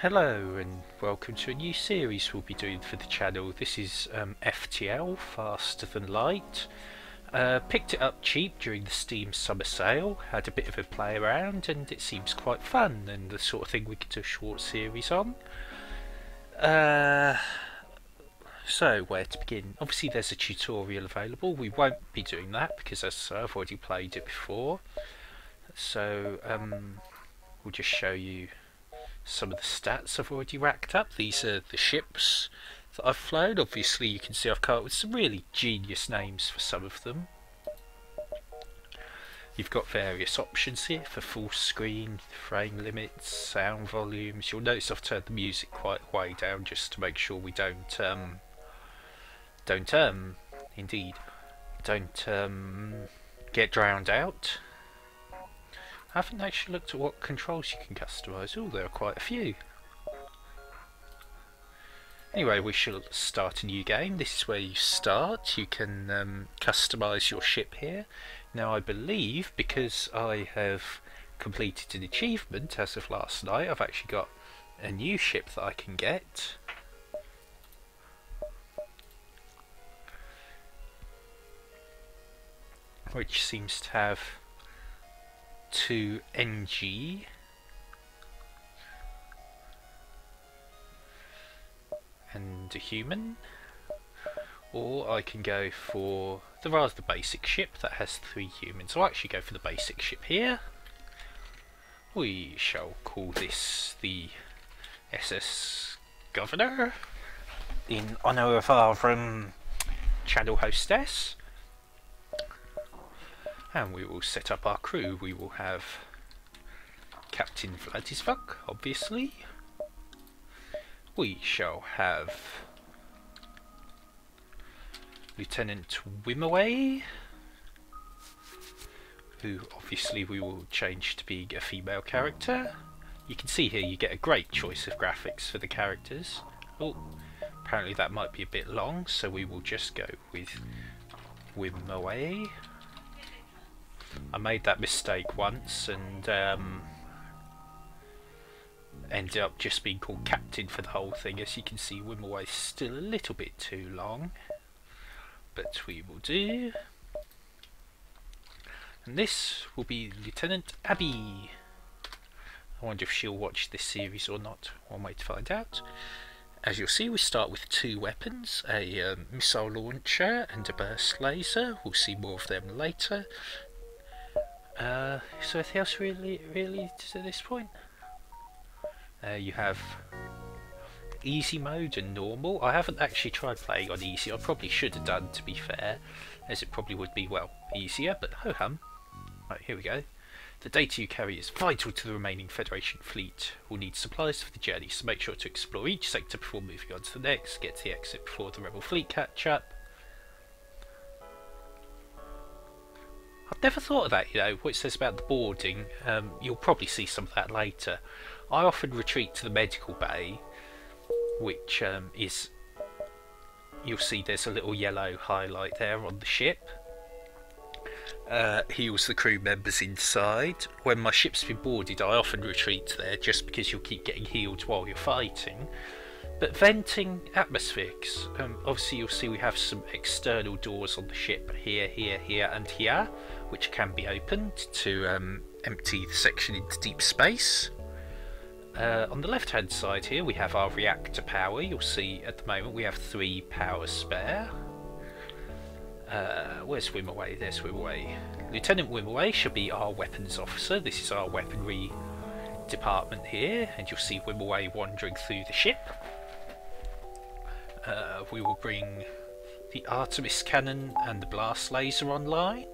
Hello and welcome to a new series we'll be doing for the channel. This is FTL, Faster Than Light. Picked it up cheap during the Steam summer sale, had a bit of a play around and it seems quite fun and the sort of thing we could do a short series on. So where to begin? Obviously there's a tutorial available. We won't be doing that because as I say, I've already played it before. So we'll just show you some of the stats I've already racked up. These are the ships that I've flown. Obviously you can see I've come up with some really genius names for some of them. You've got various options here for full screen, frame limits, sound volumes. You'll notice I've turned the music quite way down just to make sure we don't get drowned out. I haven't actually looked at what controls you can customise. Oh, there are quite a few. Anyway, we shall start a new game. This is where you start. You can customise your ship here. Now I believe, because I have completed an achievement as of last night, I've actually got a new ship that I can get. Which seems to have 2 NG and a human, or I can go for the rather basic ship that has 3 humans. I'll actually go for the basic ship here. We shall call this the SS Governor in honour of our channel hostess. And we will set up our crew. We will have Captain Vlad, obviously. We shall have Lieutenant Wimaway, who obviously we will change to being a female character. You can see here you get a great choice of graphics for the characters. Oh, apparently that might be a bit long, so we will just go with Wimaway. I made that mistake once and ended up just being called Captain for the whole thing. As you can see, Wimaway's still a little bit too long, but we will do. And this will be Lieutenant Abby. I wonder if she'll watch this series or not. One way to find out. As you'll see, we start with 2 weapons, a missile launcher and a burst laser. We'll see more of them later. Is there anything else really to this point? You have easy mode and normal. I haven't actually tried playing on easy. I probably should have done, to be fair, as it probably would be, well, easier, but ho-hum. Right, here we go. The data you carry is vital to the remaining Federation fleet. We'll need supplies for the journey, so make sure to explore each sector before moving on to the next. Get to the exit before the Rebel fleet catch up. I've never thought of that, you know, what it says about the boarding. You'll probably see some of that later. I often retreat to the medical bay, which is, you'll see there's a little yellow highlight there on the ship. Heals the crew members inside. When my ship's been boarded, I often retreat there just because you'll keep getting healed while you're fighting. But venting atmospherics, obviously you'll see we have some external doors on the ship here, here, here and here, which can be opened to empty the section into deep space. On the left hand side here we have our reactor power. You'll see at the moment we have 3 power spare. Where's Wimaway? There's Wimaway. Lieutenant Wimaway should be our weapons officer. This is our weaponry department here, and you'll see Wimaway wandering through the ship. We will bring the Artemis cannon and the blast laser online.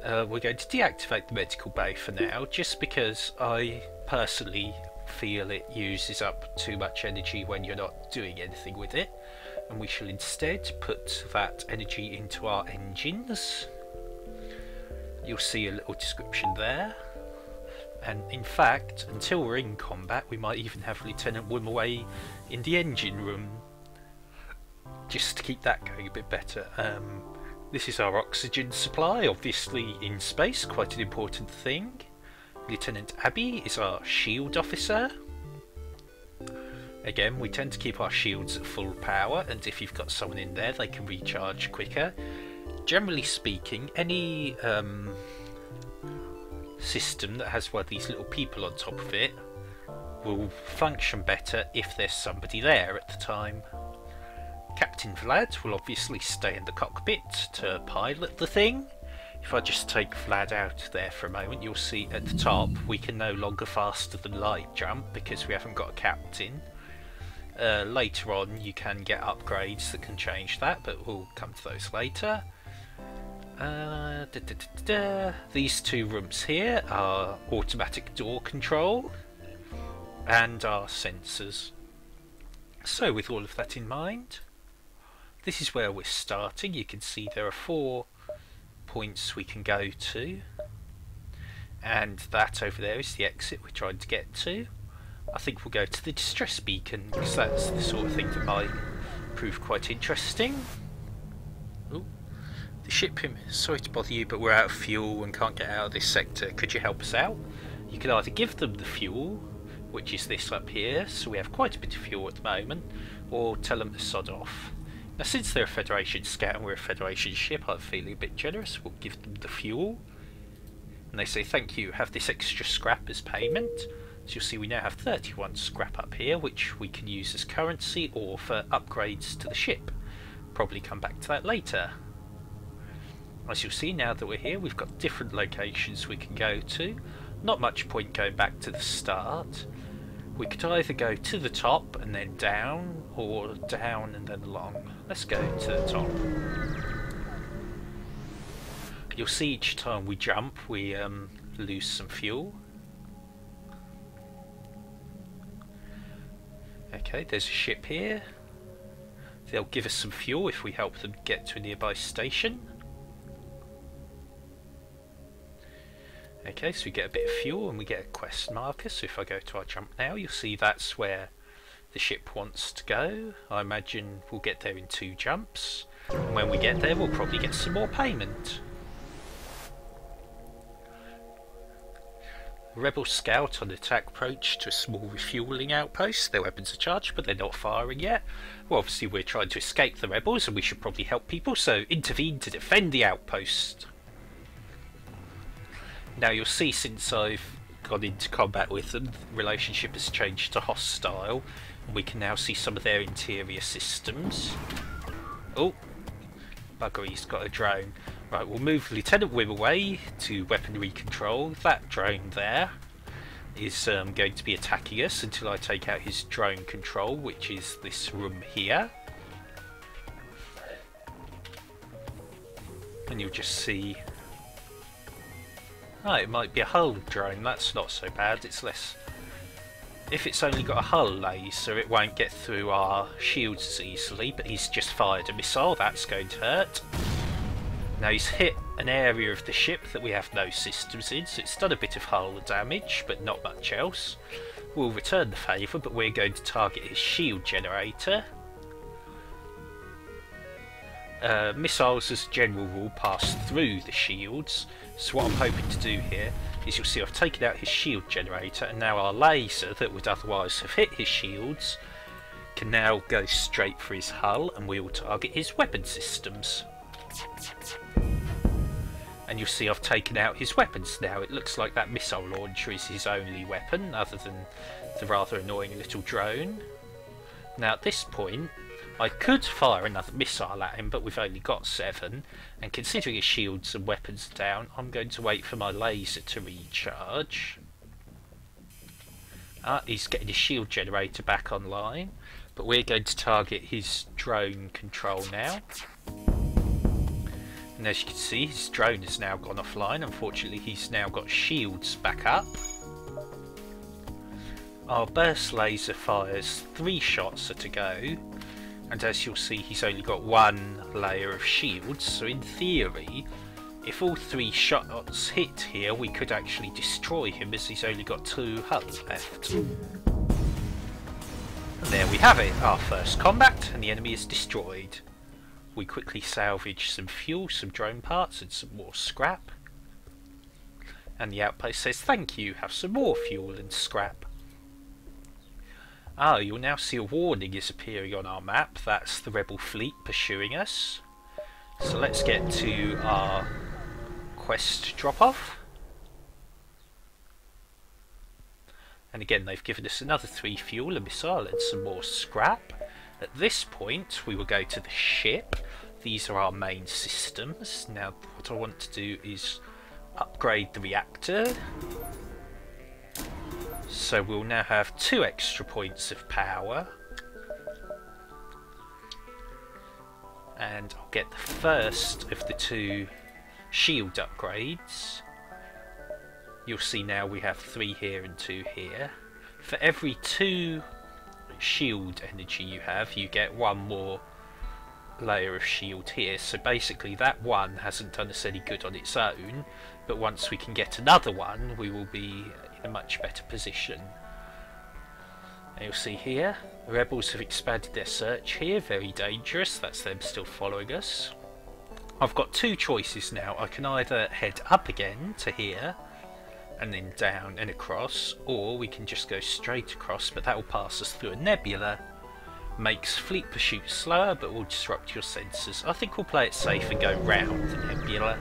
We're going to deactivate the medical bay for now, just because I personally feel it uses up too much energy when you're not doing anything with it, and we shall instead put that energy into our engines. You'll see a little description there. And in fact, until we're in combat, we might even have Lieutenant Wimaway in the engine room, just to keep that going a bit better. This is our oxygen supply, obviously in space, quite an important thing. Lieutenant Abby is our shield officer. Again, we tend to keep our shields at full power, and if you've got someone in there, they can recharge quicker. Generally speaking, any system that has one of these little people on top of it will function better if there's somebody there at the time. Captain Vlad will obviously stay in the cockpit to pilot the thing. If I just take Vlad out there for a moment, you'll see at the top we can no longer faster than light jump because we haven't got a captain. Later on you can get upgrades that can change that, but we'll come to those later. These two rooms here are automatic door control and our sensors. So with all of that in mind, this is where we're starting. You can see there are 4 points we can go to, and that over there is the exit we're trying to get to. I think we'll go to the distress beacon because that's the sort of thing that might prove quite interesting. Ooh. The ship, sorry to bother you, but we're out of fuel and can't get out of this sector. Could you help us out? You can either give them the fuel, which is this up here, so we have quite a bit of fuel at the moment, or tell them to sod off. Now since they're a Federation scout and we're a Federation ship, I'm feeling a bit generous. We'll give them the fuel. And they say thank you, have this extra scrap as payment. So you'll see we now have 31 scrap up here, which we can use as currency or for upgrades to the ship. Probably come back to that later. As you'll see, now that we're here, we've got different locations we can go to. Not much point going back to the start. We could either go to the top and then down, or down and then along. Let's go to the top. You'll see each time we jump we lose some fuel. Okay, there's a ship here. They'll give us some fuel if we help them get to a nearby station. Okay, so we get a bit of fuel and we get a quest marker, so if I go to our jump now, you'll see that's where the ship wants to go. I imagine we'll get there in 2 jumps, and when we get there we'll probably get some more payment. Rebel scout on attack approach to a small refuelling outpost. Their weapons are charged, but they're not firing yet. Well, obviously we're trying to escape the rebels and we should probably help people, so intervene to defend the outpost. Now you'll see since I've gone into combat with them, the relationship has changed to hostile, and we can now see some of their interior systems. Oh, bugger, he's got a drone. Right, we'll move Lieutenant Wim away to weaponry control. That drone there is going to be attacking us until I take out his drone control, which is this room here. And you'll just see... oh, it might be a hull drone, that's not so bad, it's less... if it's only got a hull laser it won't get through our shields as easily, but he's just fired a missile, that's going to hurt. Now he's hit an area of the ship that we have no systems in, so it's done a bit of hull damage, but not much else. We'll return the favour, but we're going to target his shield generator. Missiles as a general rule pass through the shields, so what I'm hoping to do here is you'll see I've taken out his shield generator, and now our laser that would otherwise have hit his shields can now go straight for his hull, and we will target his weapon systems. And you'll see I've taken out his weapons now. It looks like that missile launcher is his only weapon, other than the rather annoying little drone. Now at this point I could fire another missile at him, but we've only got 7, and considering his shields and weapons are down, I'm going to wait for my laser to recharge. He's getting his shield generator back online, but we're going to target his drone control now. And as you can see, his drone has now gone offline. Unfortunately, he's now got shields back up. Our burst laser fires 3 shots at a go, and as you'll see, he's only got 1 layer of shields, so in theory, if all 3 shots hit here, we could actually destroy him, as he's only got 2 hulls left. And there we have it, our first combat, and the enemy is destroyed. We quickly salvage some fuel, some drone parts, and some more scrap. And the outpost says, thank you, have some more fuel and scrap. Ah, you'll now see a warning is appearing on our map. That's the rebel fleet pursuing us. So let's get to our quest drop-off. And again, they've given us another 3 fuel, a missile and some more scrap. At this point, we will go to the ship. These are our main systems. Now, what I want to do is upgrade the reactor. So we'll now have 2 extra points of power. And I'll get the first of the 2 shield upgrades. You'll see now we have 3 here and 2 here. For every 2 shield energy you have, you get 1 more layer of shield here. So basically that one hasn't done us any good on its own, but once we can get another one, we will be in a much better position. And you'll see here, the rebels have expanded their search here, very dangerous, that's them still following us. I've got 2 choices now. I can either head up again to here, and then down and across, or we can just go straight across, but that will pass us through a nebula. Makes fleet pursuit slower, but will disrupt your sensors. I think we'll play it safe and go round the nebula.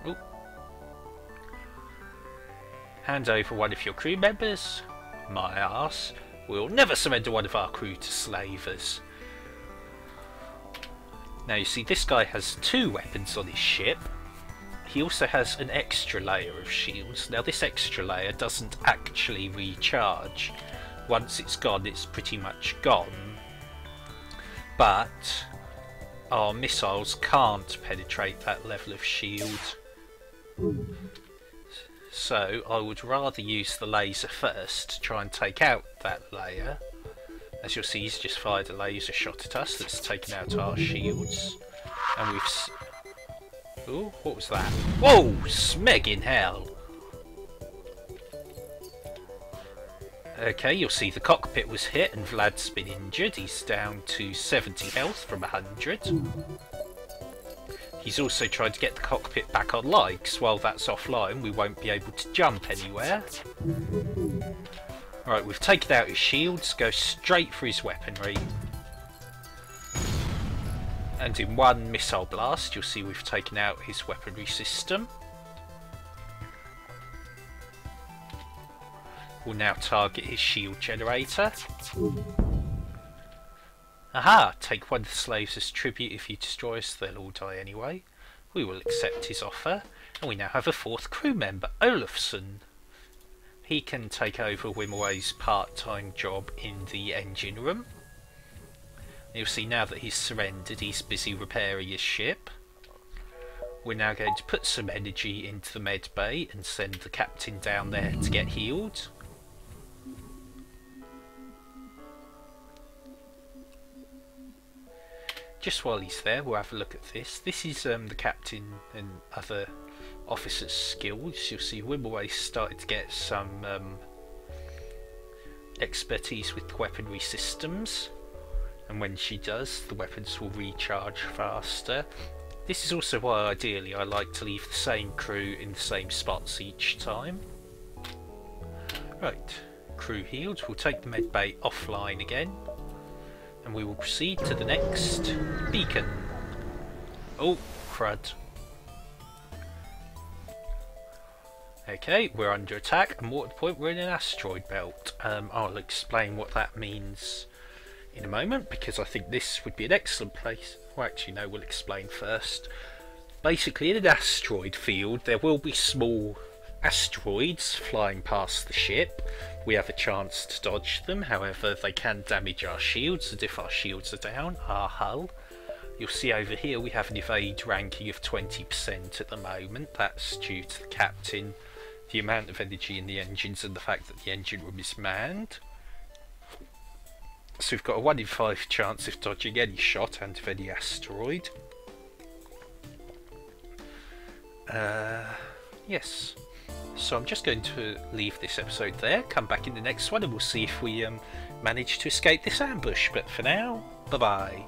Ooh. Hand over one of your crew members. My arse. We'll never surrender one of our crew to slavers. Now you see this guy has 2 weapons on his ship. He also has an extra layer of shields. Now this extra layer doesn't actually recharge. Once it's gone, it's pretty much gone. But our missiles can't penetrate that level of shield. So I would rather use the laser first to try and take out that layer. As you'll see, he's just fired a laser shot at us that's taken out our shields. And we've... Ooh, what was that? Whoa! Smeg in hell! Okay, you'll see the cockpit was hit and Vlad's been injured. He's down to 70 health from 100. He's also tried to get the cockpit back online, because while that's offline we won't be able to jump anywhere. Alright, we've taken out his shields, go straight for his weaponry. And in one missile blast, you'll see we've taken out his weaponry system. We'll now target his shield generator. Aha! Take one of the slaves as tribute. If you destroy us, they'll all die anyway. We will accept his offer. And we now have a 4th crew member, Olafsson. He can take over Wimoway's part-time job in the engine room. You'll see now that he's surrendered, he's busy repairing his ship. We're now going to put some energy into the med bay and send the captain down there to get healed. Just while he's there, we'll have a look at this. This is the captain and other officers' skills. You'll see Wimoway started to get some expertise with weaponry systems. And when she does, the weapons will recharge faster. This is also why ideally I like to leave the same crew in the same spots each time. Right, crew healed. We'll take the med bay offline again. And we will proceed to the next beacon. Oh, crud. Okay, we're under attack, and more to the point, we're in an asteroid belt. I'll explain what that means in a moment, because I think this would be an excellent place. Well, actually no, we'll explain first. Basically, in an asteroid field there will be small asteroids flying past the ship. We have a chance to dodge them, however they can damage our shields, and if our shields are down, our hull. You'll see over here we have an evade ranking of 20% at the moment. That's due to the captain, the amount of energy in the engines, and the fact that the engine room is manned. So we've got a 1 in 5 chance of dodging any shot and of any asteroid. Yes. So I'm just going to leave this episode there, come back in the next one, and we'll see if we manage to escape this ambush. But for now, bye bye.